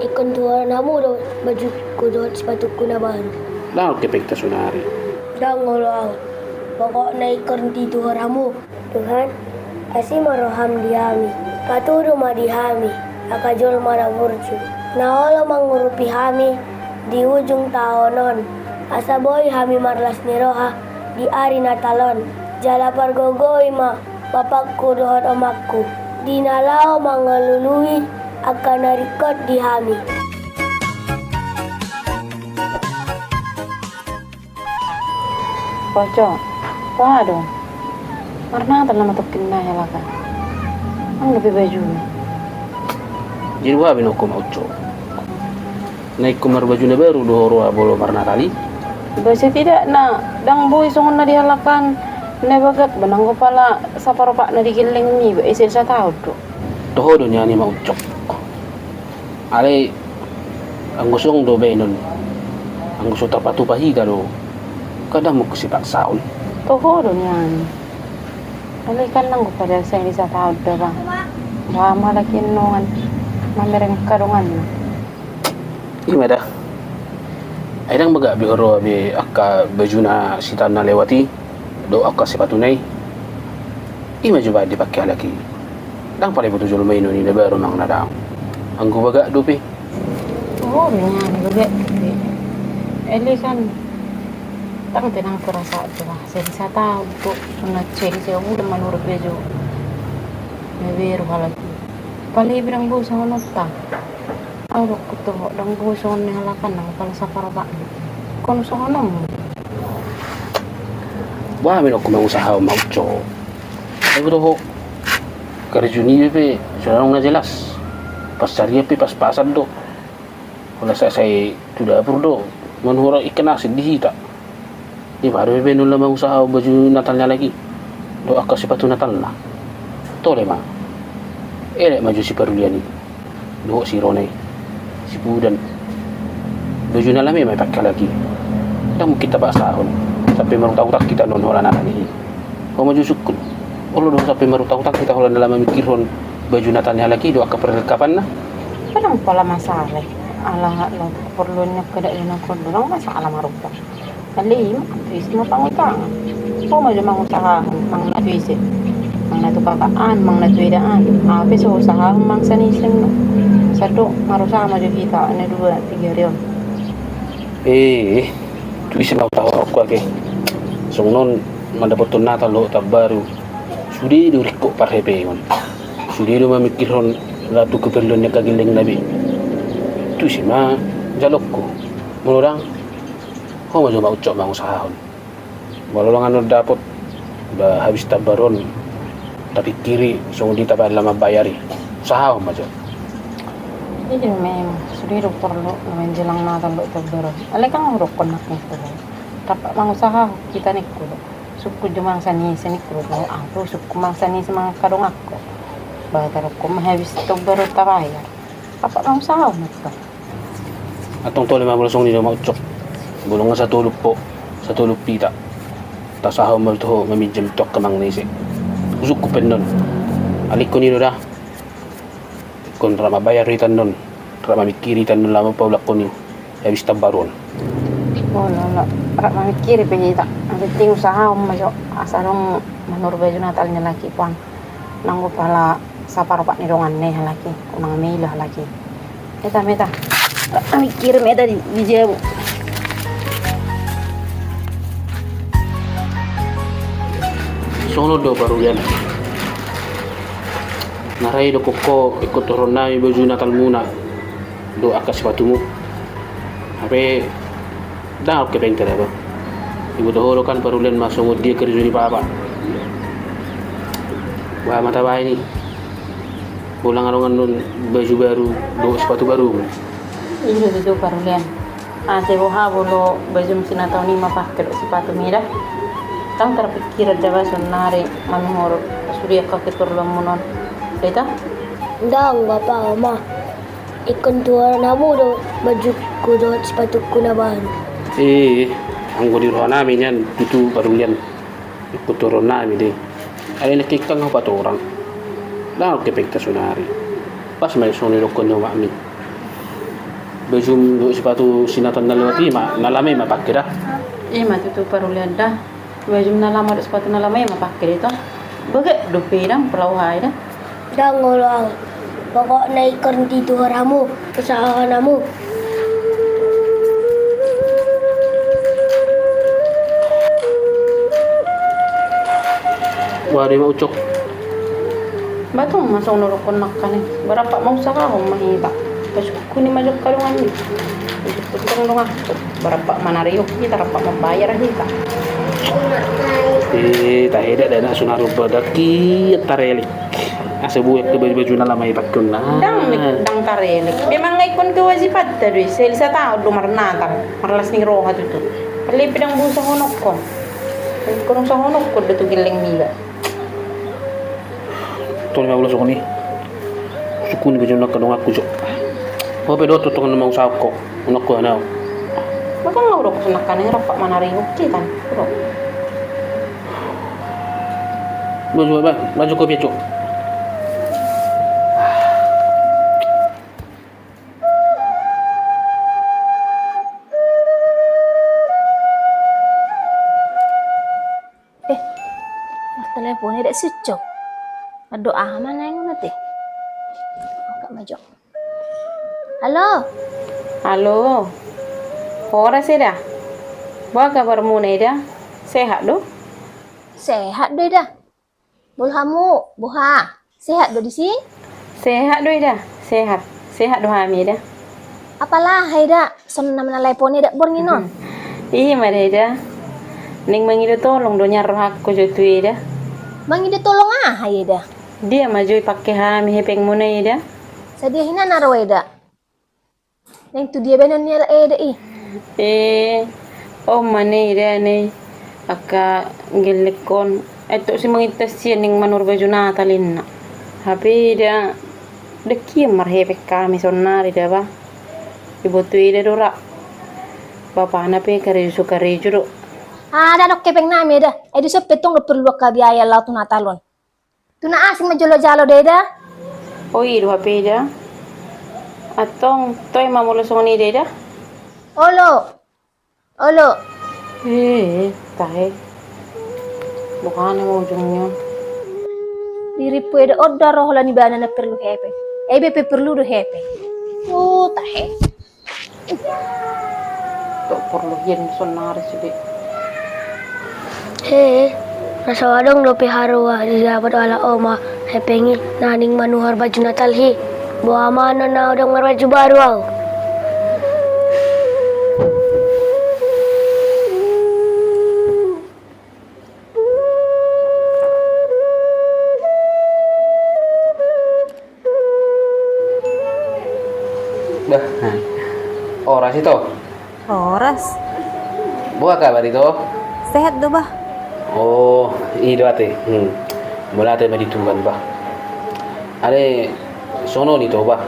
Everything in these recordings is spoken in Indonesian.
Ikon tuan namu do bajuku do sepatuku na baru. Dah ke pekta sunari. Dah ngolo pokoknya ikon di Tuhan kamu. Tuhan, asih maroham dihami. Paturu madihami. Akajol maramurju. Naolo mangurupi hami di ujung tahonon. Asa boy hami marlas niroha di ari natalon. Jala pargogoi ma bapakku dohon omakku. Dinalao mangalului akan narikot di hami. Pocong, dong. Karena telah matokin na yalakan. Ang lebih baju. Jadi wah binoko mauco. Naik kumar baju na baru dohoro bolo marna kali. Basi tidak na dang boy songon na dihalakan. Nebagat benang kepala saparopak na digiling mi ba isil sa tao do. Dohoro niya ni mauco. Ale ang gusong do benon. Ang gusto tapatu pahida do. Kadang mo kusipak saon. Toho do niyan. Alikan lang ko pada sa ini sa tao do ba. Wa malakin nongan. Mamereng karungan na. Ima dah. Aidang baga bigoro be akka baju na sita na lewati do akka sipatunay. Ima juga dipakai lagi. Dang pala butuh jolo maino ni baru mang nadang. Anggo baga dope. Oh, niyan baga. Eli kan tang tenang perasa do ba. Sa tao do na cek siya udah manurut bejo. Meberu halagi. Palibirang busa ko nagta. Awak ko to, dang busa ko nihalakan na pala sa paraba. Kung sa ko naman. Wah, minok ko mangusaha mauco. Ay ko ho. Karjuni pe, sunang na jelas. Pasarya pe pas-pasan do. Wala sa say tuda do. Manhura ikan asin dihita. Di baru pe nula mangusaha baju Natalnya lagi. Do akka sepatu Natal na. Tole ma. Maju si Paruliani. Doho si Ronay. Si Budan. Baju na lami may pakai lagi. Dah mungkin kita sahon. Sampai marutang-utang kita non hola na ni. Kau maju sukun. Olo do sampai marutang-utang kita hola dalam memikirkan baju Natalnya lagi do akka perlengkapan na. Parang pala masalah. Ala lo perlunya kada ina ko lang masalah marupa. Kali tuis mo pangutangan. Kau maju mangusaha mang natuisin. Mang natukakaan, mang natuidaan. Ape so usaha mang sanisin no. Sado marusama jo kita ane 2-3 rion. Tu isi mau tahu aku lagi. Sungnon mendapat Natal lo tak baru. Sudi do riko parhepe mon. Sudi do memikirkan ratu keperluannya kagiling nabi. Tu isi mah jalokku. Menurang kau mau coba ucap bang usahahon. Walau langan dapat bah habis tabaron. Tapi kiri sung di taban lama bayari. Usaha majo. Jadi memang sudah perlu menjelang Natal lo terbero. Ale kan rokon nak itu. Dapat mangusaha kita nih kulo. Suku jumang sani kulo. Aku suku mang sani semang kadong aku. Batar ko habis terbero tabayar. Dapat mangusaha ito. Atong tole mamulasong ni mau ucap. Bulungan sa tulog po. Sa tulog pita. Tasahaw mo ito mamidjam tok kamang nisi. Usuk ko pen nun. Alik ko nino dah. Kung rama bayaritan nun. Rama mikiritan nun lamang paulak ko ni. Habis tabaron. Wala. Rama mikiri pa kita. Ang ting usaha mo majo. Asalong manurbejo Natalnya lagi pang. Nanggo pala sa paropak ni rongan ne halaki. Unang mila halaki. Meta. Mikir meta di jebu. Sono do baru yan. Naray do koko ikut turun na baju Natal muna. Do akas sepatumu. Tapi dah oke pengter apa. Ibu dohoro kan parulen masuk dia kerja di papa. Wah mata bayi ni. Pulang arongan nun baju baru, do sepatu baru. Ini itu parulian. Ate boha bolo baju mesin atau ni mapakai sepatu merah. Tang terpikir dawa sonare manhor surya kaketur lamunon. Eta? Dang bapa oma. Ikon tuan namu do bajuku do sepatuku na baru. Ang di roh namin yan, itu parulian. Ikut turun namin deh. Ay nakikang ako pa orang. Lang kepekta sunari. Pas may sunilok ko nyo mami. baju sepatu sinatan na lewati nalame mapakai dah. Mati tu baru lihat dah. Baju nalama sepatu nalama pakai itu. Bagai dopiran pulau hai dah. Dah ngolong. Pokok naik kerti Tuhan kamu, usaha kamu. Wah, dia mau ucok. Batong masuk nurukon makan eh. Berapa mau usaha ako mahiba. Pas kuni majok kalungan ni. Putang lunga. Berapa manariyo kita rapat membayar kita. Tak ada dana sunaru badaki tarelik. Asa buat ke baju na lamay patkun na. Dang tarelik. Memang ikon kewajiban tadi. Selisa tahu lumar natang. Marlas ning roha tu. Palipid ang busa honok ko. Kurang sa honok ko dito giling mila. Tolong ya Allah sokoni. Sukun ke jona kadong aku jok. Apa pedo tu tong mau sako. Unak ko na. Baka nga ulo ko sa nakanin rapat manariyo kita. Pero Baju ko piacho. Teleponnya dak switch. Doa mana yang nanti? Kak Majok. Halo. halo. Ora seda. Ba kabarmu ne dah? Sehat do? Sehat deh dah. Bulhamu, buha. Sehat do di sini? Sehat do dah. Sehat. Sehat do hami dah. Apalah hai dah. Son nama teleponnya dak borngi non. Iya mah dah. Ning mangido tolong do nyarro aku jotu dah. Mang ide tolong hai dah. Dia maju pakai hami hepeng muna dah. Sadia hina naro dah. Yang tu dia benar ni dah ih. Oh mana dah ni. Aka gelekon. Eto si mangitas siya ning manur baju natalin na. Habi dah. Deki marhepek kami sonari dah ba. Ibu tu ida dora. Bapak na pe kareju do. Ada dok kepeng nami dah. Edi so petong do perlu ka biaya laut natalon. Tu na asing majolo-jalo deh dah. Oh iya dua pe dah. Atong toy mamulo songni dah dah. Olo. Tahe. Bukan mau ujungnya. Diri pwede order roh ni bana na perlu hepe. BP perlu do hepe. Oh, tahe. Tok perlu yen sonari sidi. Nasa wadong lopi harua di dapat ala oma hepengi naning manuhar baju Natal hi. Buah mana na udang baju baru au. Dah. Oras itu. Oras. Buat kabar itu. Sehat do bah. Oh, itu ate. Mula ate meditukan bah. Ada sono ni to bah.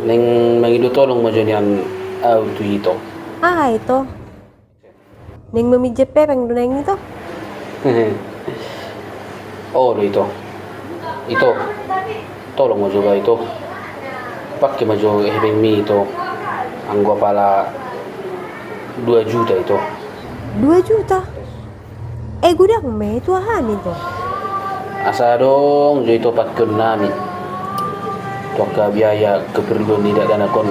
Neng magido tolong majonian auto itu. Ito. Ning memijep peng do neng ito. Oh, itu. Itu. Tolong mo juga itu. Pakai maju hebeng mi itu. Anggo pala 2 juta itu. 2 juta. Gudang me itu ahan itu. Asa dong, jo itu patkun nami. Toka biaya keperluan tidak dana kon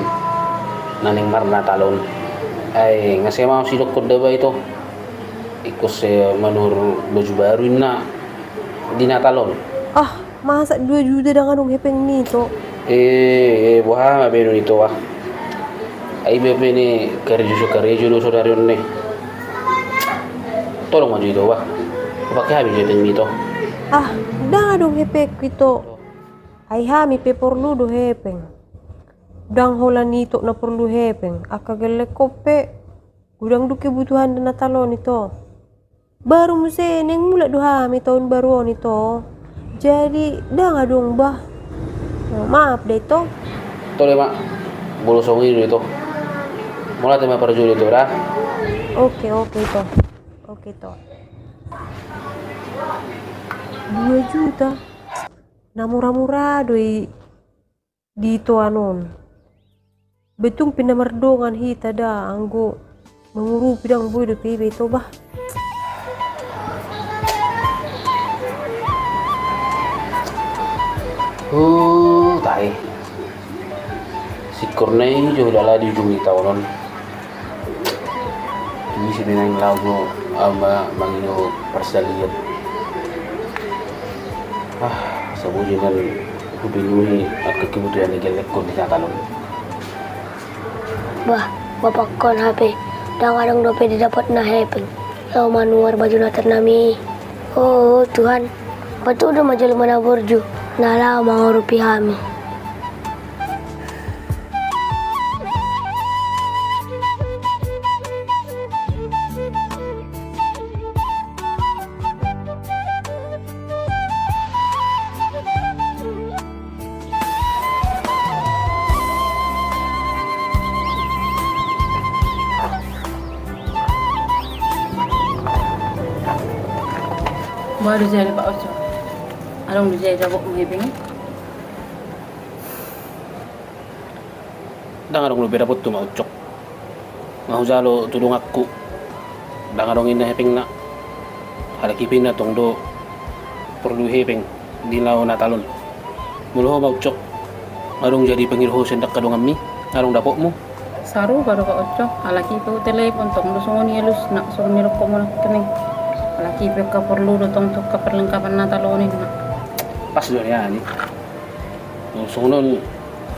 naning marna talon. Ngasih mau si dokter deba itu. Ikut se manur baju baru na di Natalon. Masa 2 juta dengan hepeng ni to. Buah mabeno itu wah. Ai bebe ni kerja do saudara ni. Tolong maju itu wah. Pakai habis hepeng ni to. Dah dong hepek itu. Ai hami pe perlu do hepeng. Dang holan itu na perlu hepeng. Aka gelek kope. Gudang du kebutuhan dana talon itu. Baru muse neng mula do hami tahun baru itu. Jadi dah dong bah. Maaf deh itu. Tole mak. Bolo songi itu. Mula tema perju itu dah. Oke itu. Oke to. 2 juta. Na murah-murah doi di itu anon. betung pinamardongan hita da anggo menguru pidang boy do pibe to bah. Tahi. Si Cornei jo dala di ujung tahunan. Ini si benang lagu ama mangino persalian. Sabuji kan kupinuhi at kebutuhan ni gelek ko di talon. Bah, bapak kon HP. Dan kadang dope didapat na hepeng. Lalu manuar baju na ternami. Oh Tuhan, betul udah majal mana borju. Nala mga rupihami. Baru jadi Pak Ojo. Along di jadi dabok menghibing. Dangarong lu beda putu maucok. Ngahuzalo tulung aku. Dangarong ina heping na. Halakipin na tong do. Perlu heping di lao na talon. Muluho maucok. Ngarong jadi pengilho sendak kadong ami. Ngarong dapok mo. Saru baru Pak Ojo. Alaki pe telepon tong do songon yelus nak suruh nirok ko mo kening. Alaki pe ka perlu do tong ka perlengkapan na talonin na. Pas doon yan. Sungon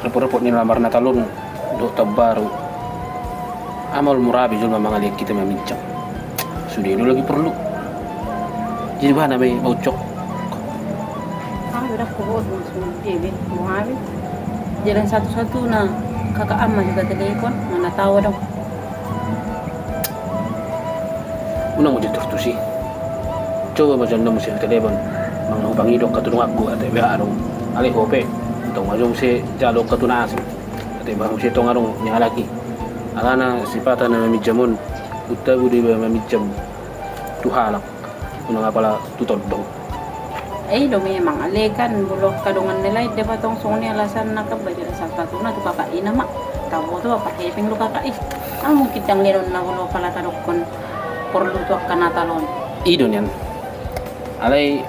repot-repot ni lamar na talon. Do tabaru. Amal murabi jul mga lihat kita mamincang. Sudah itu lagi perlu. Jadi bahan namanya maucok. Udah kuat langsung TV mau habis. Jalan satu-satu na kakak amma juga telepon mana tahu dong. Unang mo dito to si. Coba macam na mo si telepon. Mga pangidok katulong ako at iba arong ali hope. Itong majong si jalo katunasi. At iba si itong arong nihalaki. Alana sipatan na mamidjamon. Utabu di ba mamidjam. Tuhalak. Una nga pala tutod daw. Do memang alekan bulok kadungan nilai dia patong songni alasan nak baca sa katuna tu kakak ina mak. Tahu tu apa hepeng lu kakak mungkin yang leron na ulo pala kadokon perlu tu akan natalon. Idon yan. Alay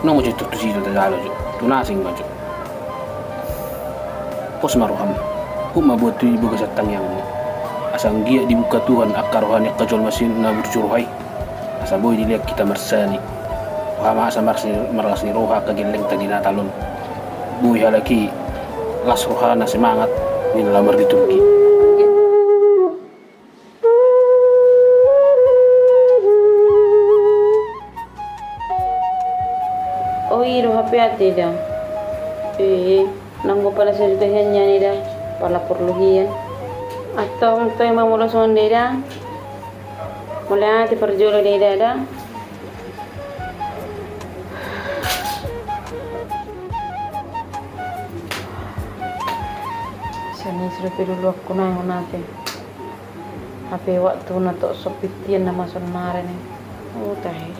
no mo jito to sito tagalo jo. Tunasing ba jo. Pos maruham. Kung mabuti ibu kasatang yang asang gia dibuka Tuhan akarohan yang kajol masin na bercuruhay. Asa boy dilihat kita mersani. Wama asa marlas ni roha kagileng tadi natalon. Buhi halaki las roha na semangat nilamar ditungki. Oh iro happy ati dah. Nanggo pala sa dutahan niya nila pala perluhian. Atau tayo mamula sa nila. Mula ati perjolo nila dah. Sani sudah dulu aku nang natin. Tapi waktu nato sopitian nama sonmare ni. Oh tahi.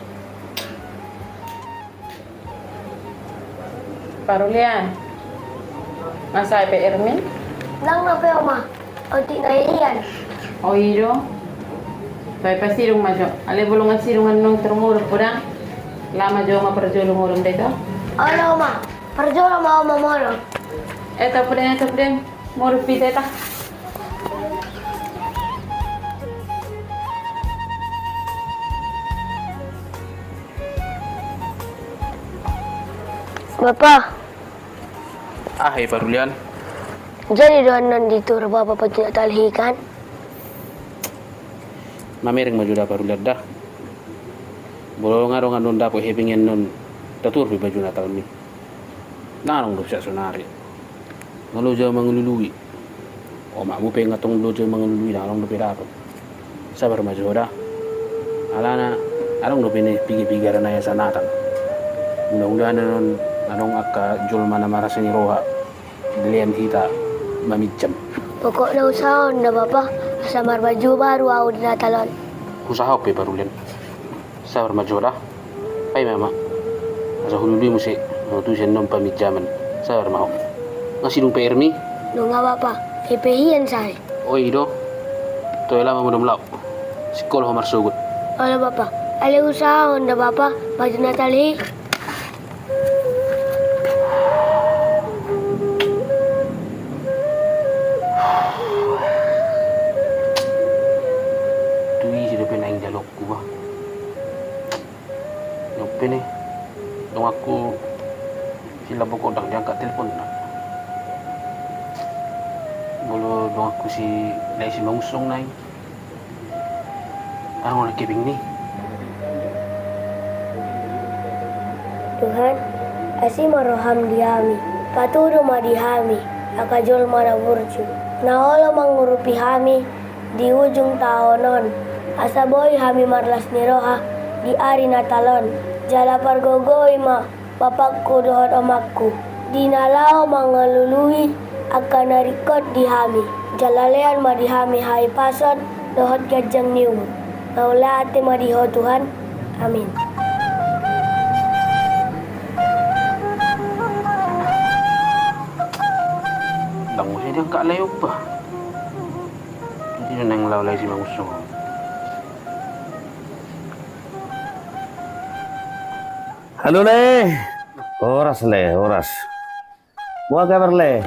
Parulian. Masa pe Ermin? Nang na pe oma. O di na iyan. Oh iyo. Tay pasirong majo. Ale bulungan sirungan nung termuruk pudang. Lama jo maperjulung urum dito. Ala oma. Perjola mau mamolo. Eta pudang. Muruk pita. Bapak, Hey Parulian. jadi doan nandito bapak pati natalhikan. Mamereng maju da Parulian dah. Bolo nga rongan nun dapo hepingen nun tatur pi baju natal mi. Nanong do siya sonari. Ngaloja mangulului. O mamu pe ngatong loja mangulului nanong do pirato. Sabar maju da. Alana arong do pene pigi-pigaran na sa natang. Mudah-mudahan nun anong akka jul mana marasani roha. Dilian hita mamidjam. Pokok na usahaon na bapak. Samar baju baru aku di natalon. Usaha pe Parulian. Sabar maju da. Ay mama. Asa hulului mo si. Mautu siya nung pamidjaman. Sabar mau. Ngasidong pa Ermi, Nggak apa-apa. Hepehian saya. Oi do. Toy lama mudah melau. Sekolah homar sugut. Oleh bapak. Ale usaha onda bapak. Baju Natali. Tui sudah penaing jalokku bah. Lupa nih. Dong aku sila pokok dah diangkat telepon nak. Bolo dong aku si lai si mangusong nai. Arang nak keping ni. Tuhan, asi maroham dihami. Paturo madihami. Akajol mara burju. Naolo mangurupi hami. Di ujung tahonon. Asaboy hami marlas niroha. Di ari natalon. Jala pargogoi ma. Bapakku dohot omakku. Di nalao mangalului. Akan narikot dihami. Jalalean madihami hai pason. Dohot gajang niung. Naulate madiho Tuhan. Amin. Dang mo siya diangkat layo ba? Hindi na nang lawlay si mangusong. Halo Le, oras Le, oras. Buah kabar Le.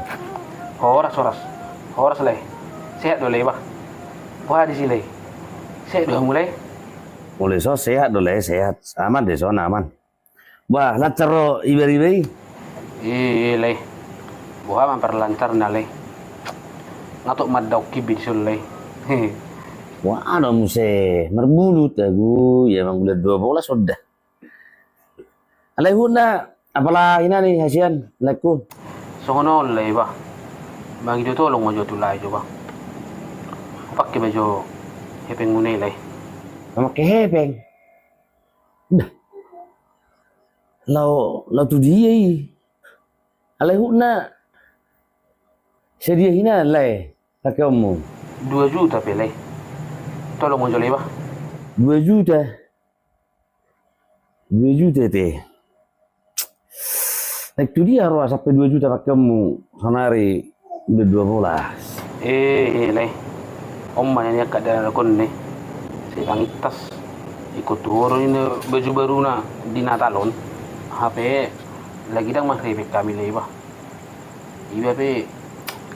Horas lay. Sehat do lay ba? Wah di sini. Sehat do mulai. Mulai so sehat do Le, sehat. Aman deh so aman. Buah latero iberi-iberi. Lay. Buah memperlancar na lay. Ngatok madaw kibid sul lay. Wah ada muse merbulut aku, ya emang udah 12 sudah. Alehuna, apalah ini nih hasian, leku. So kono lay ba? Bagi do tolong mo jo tulay jo ba? Pakai baju hepeng munay lay. Sama kehepeng. Dah. Lau tu dia. Alehuna. Sedia hina lay, pakai umum. 2 juta pe lay. Tolong mo jo lay ba? 2 juta. 2 juta teh. Nah, itu dia harus sampai 2 juta pakai kamu. Sanari udah 12. Lay. Om mana ni kat dalam kon ni. Si pangitas. Ikut turun ini baju baru na di Natalon. HP lagi dang makribik kami lay ba? Iba pe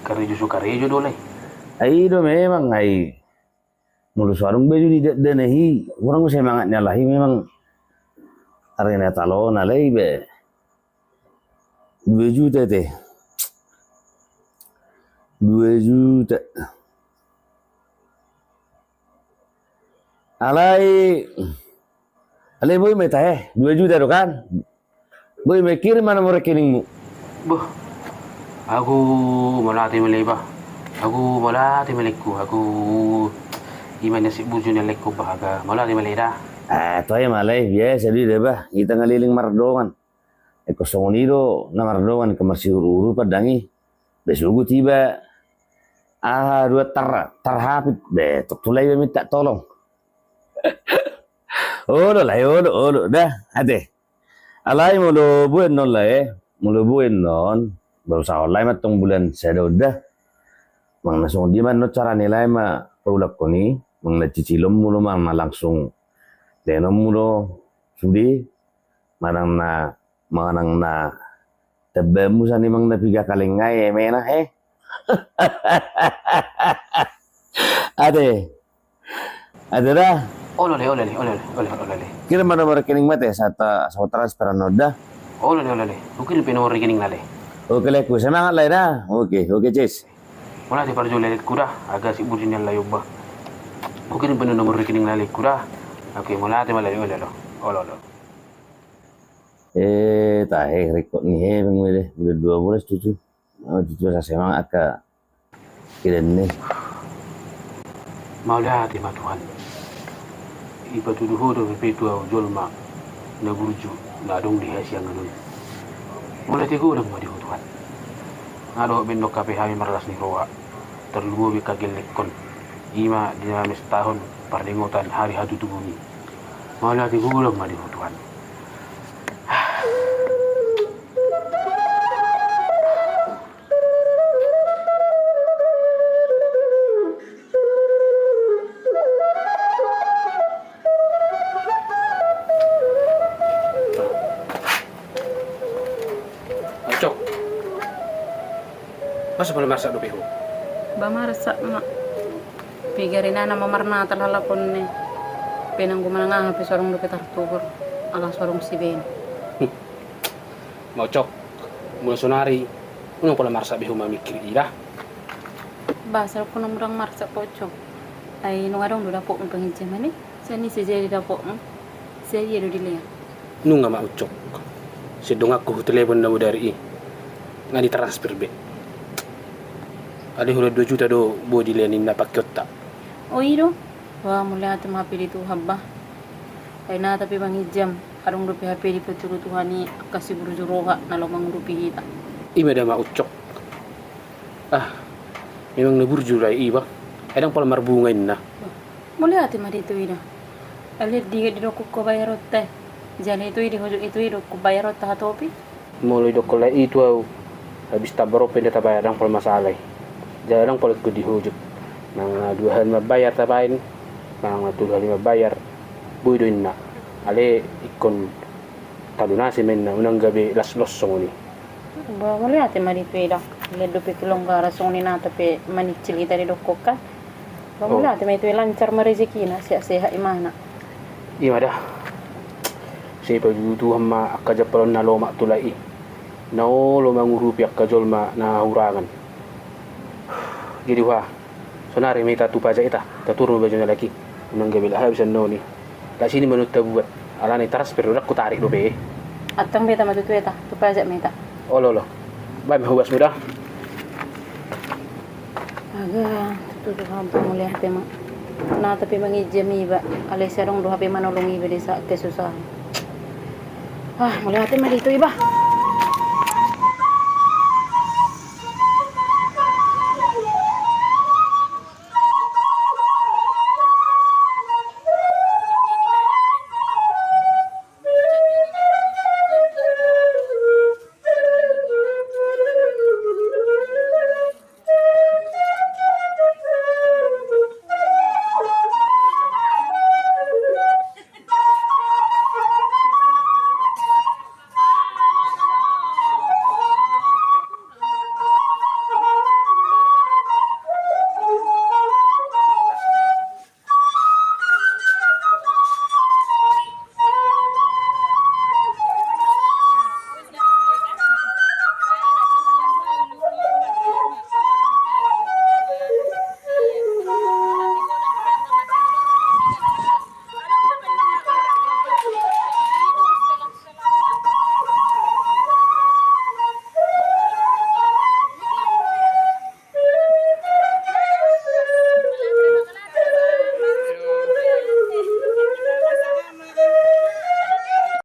karejo do lay. Ai do memang ai. Mulus warung baju di denehi. Orang semangatnya lah memang. Arena talon alai be. 2 juta teh. 2 juta. Alai boy meta 2 juta do kan. Boy me kirim mana mau rekeningmu. Boh. Aku malati malay ba? Aku malati malikku. Aku iman si bujo ni lekko bahaga. Malati malay dah. Toh ya malay biasa di deh bah. Kita ngeliling mardongan. Kosong nido na mardongan kemersi uru padangi. Besugu tiba. 2 terhapit. Betok tulay minta tolong. Olo dah. Ade. Alay mulu buin non lah mulu buin non. Baru sahulay matong bulan saya dah. Mang nasong di man no cara nilai ma paulak ko ni. Mang nacicilom mulu ma langsung. Denom mulu sudi. Manang na tebemu sa ni mang napiga kalingay mena Ade dah. Oleh. Kira mana rekening mate sa transfer noda. Oleh. Mungkin pinor rekening nale. Oke leku semangat lah dah. Oke Cis. Malati parjo lele kuda agak si bujo ni layo ba. Mungkin pinor nomor rekening nale kuda. Oke, malati malay oleh. Tahe rekod ni pemilih udah 12 cucu. Cucu saya semangat ke kiran ni. Maulati ma Tuhan. Iba tuduho do petua jolma na burju na dong di hasyang ngalun. Maulati ko dong madi Tuhan. Ngado bendo kape hami marlas ni roa. Terlubo bi kagel lekon. Ima dinamis tahun pardengotan hari hadu tubumi. Maulati ko dong madi Tuhan. Masa boleh masak do peho? Ba marasa mak. Pigarin na mamarna talala kon ne. Penang gumanang hapi sorong do tartugur. Ala sorong si Ben. Mau cok. Mula sonari. Unang pala masak beho mamikir ira. Basal ko namurang marsa po chok. Ay nung adong do dapo ng pangijam ani. Sani si Jerry dapo. Saya do dile. Nunga mau cok. Sedong aku telepon na mo dari nga di transfer be. Ada hula 2 juta do bodi lenin na pakyot ta. O iro. Wah mula ati mapili tu habba. Ay na tapi pangijam. Adong do PHP di peturu tuhani kasi burujuroha na lomang rupi kita. Ima da mau cok. Ah. Memang naburju rai iba. Edang pala marbungain na. Mula ati marito ina. Alit di doko ko bayarot te. Jani itu di hujung itu ko bayarot ta topi. Mulai do kolai itu au. Habis tabaro penda tabayarang pala masalay. Jarang pala ko di hujung. Nang 2 hal mabayar tabain. Nang 2 hal mabayar. Buidoin na. Ale ikon talunasi men na unang gabi las-los song ni. Ba muli ate marito ida. Le do pe kilonggara song ni na tapi manicil ita di doko ka. Ba muli ate may lancar marezeki na siya imana. Ima dah. Saya pajutu hama akajapalon na loma tulai. Nao loma ngurupi akajol ma na hurangan. Jadi wah. Sonari may tatu paja ita. Taturo ba dyan lagi. Unang gabi lah habisan no ni. Tak sini menurut buat. Ala ni transfer udah ku tarik do be. Atang beta matutueta, tu pajak meta. Oh lo. Baik mahubas mudah. Aga, tu hampa mulai hati mak. Na tapi mangijam iba, alay sarong do hape manolong iba di sa kesusahan. Ah, mulai hati mah dito iba.